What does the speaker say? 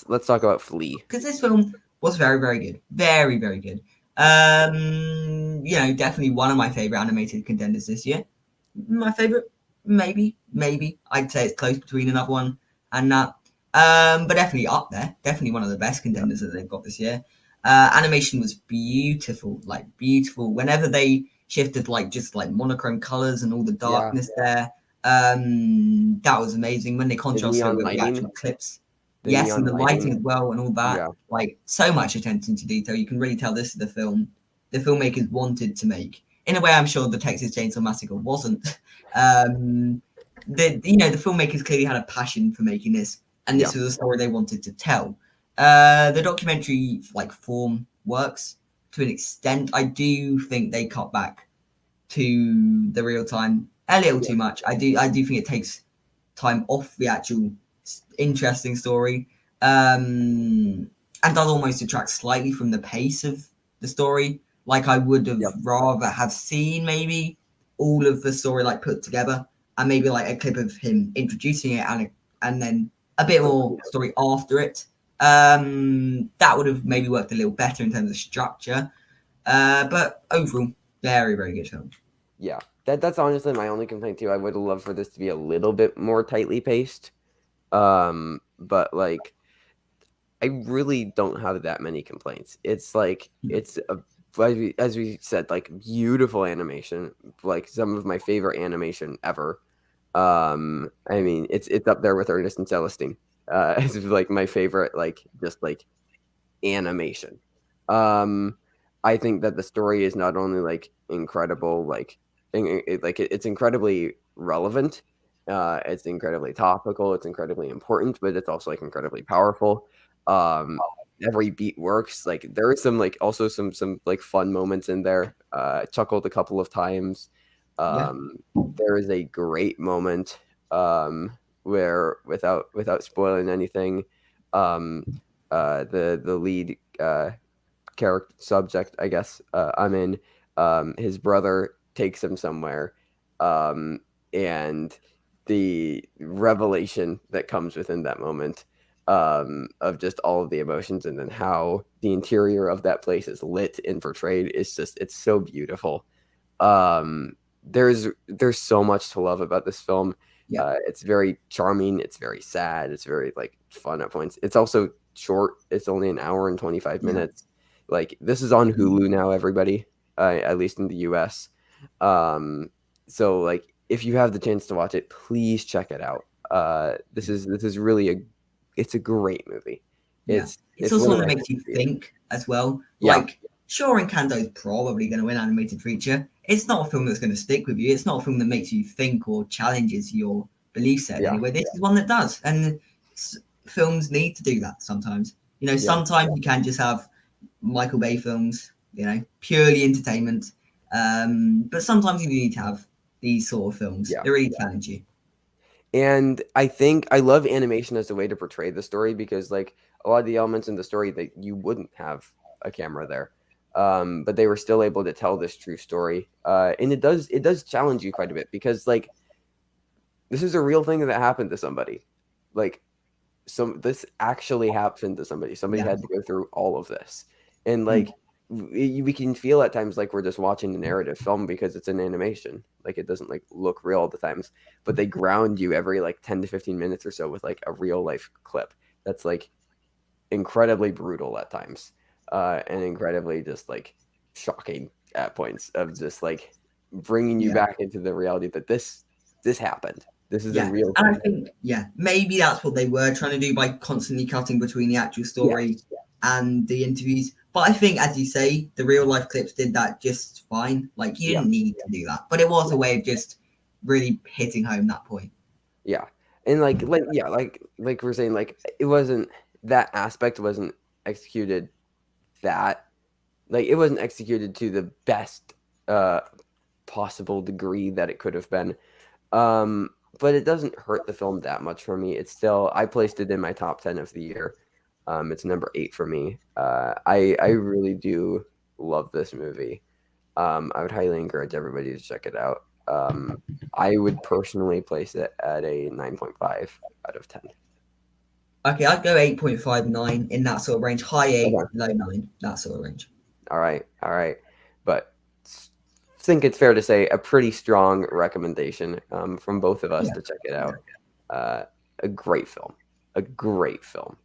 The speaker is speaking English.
let's talk about Flea. Because this film was very, very good. Very, very good. Definitely one of my favorite animated contenders this year. My favorite, maybe. I'd say it's close between another one and that. But definitely up there. Definitely one of the best contenders that they've got this year. Animation was beautiful, like beautiful. Whenever they shifted just like monochrome colors and all the Yeah, darkness there, that was amazing. When they the contrasted it neon with the actual lighting, clips, the yes, and neon the lighting lighting. as well, and all that. Yeah, Like so much attention to detail. You can really tell this is the film the filmmakers wanted to make. In a way, I'm sure the Texas Chainsaw Massacre wasn't. The filmmakers clearly had a passion for making this, and yeah, this was a story they wanted to tell. The documentary form works to an extent. I do think they cut back to the real time a little yeah, too much. I do think it takes time off the actual interesting story, and does almost detract slightly from the pace of the story. Like I would have yeah. rather have seen maybe all of the story put together, and maybe a clip of him introducing it and then a bit more story after it. That would have maybe worked a little better in terms of structure. But overall, very, very good film. Yeah, that's honestly my only complaint too. I would love for this to be a little bit more tightly paced. But like I really don't have that many complaints. It's like it's a as we said, like beautiful animation, like some of my favorite animation ever. I mean, it's up there with Ernest and Celestine. It's like my favorite, like just like animation. Um, I think that the story is not only like incredible, it's incredibly relevant. It's incredibly topical. It's incredibly important, but it's also like incredibly powerful. Um, every beat works. Like there is some like also some like fun moments in there. I chuckled a couple of times. Yeah, There is a great moment where without spoiling anything, um, the lead character subject, I guess, I'm in. His brother takes him somewhere, um, and the revelation that comes within that moment of just all of the emotions and then how the interior of that place is lit and portrayed is just it's so beautiful. There's so much to love about this film. yeah, It's very charming. It's very sad. It's very like fun at points. It's also short. It's only an hour and 25 yeah. minutes. Like this is on Hulu now, everybody, at least in the US. Um, so like if you have the chance to watch it, please check it out. This is really it's a great movie. Yeah. It's It's also one of one that my makes you favorite. think as well. Yeah, Sure, Encanto's probably going to win animated feature. It's not a film that's going to stick with you. It's not a film that makes you think or challenges your belief set in yeah, any way. This is one that does. And films need to do that sometimes. yeah. Sometimes you can just have Michael Bay films, purely entertainment. But sometimes you need to have these sort of films. Yeah. They really challenge you. And I think I love animation as a way to portray the story because like a lot of the elements in the story that you wouldn't have a camera there. But they were still able to tell this true story. And it does challenge you quite a bit because like this is a real thing that happened to somebody. Like this actually happened to somebody. Somebody Yeah. had to go through all of this. And Mm. like we can feel at times like we're just watching a narrative film because it's an animation. Like it doesn't like look real all the times, but they ground you every like 10 to 15 minutes or so with like a real life clip that's like incredibly brutal at times, and incredibly just like shocking at points of just like bringing you Yeah. back into the reality that this happened. This is a Yeah, real and I thing. think maybe that's what they were trying to do by constantly cutting between the actual story Yes. and the interviews. But I think, as you say, the real life clips did that just fine. Like you Yeah. didn't need to do that, but it was Yeah. a way of just really hitting home that point. Yeah. And like yeah, like we're saying, like it wasn't that aspect wasn't executed that like it wasn't executed to the best uh possible degree that it could have been. But it doesn't hurt the film that much for me. It's still I placed it in my top 10 of the year. It's number 8 for me. I really do love this movie. I would highly encourage everybody to check it out. I would personally place it at a 9.5 out of 10. Okay, I'd go 8.59 in that sort of range. High 8, Okay. low 9, that sort of range. All right. All right. But think it's fair to say a pretty strong recommendation from both of us Yeah, to check it yeah. out. Uh, a great film. A great film.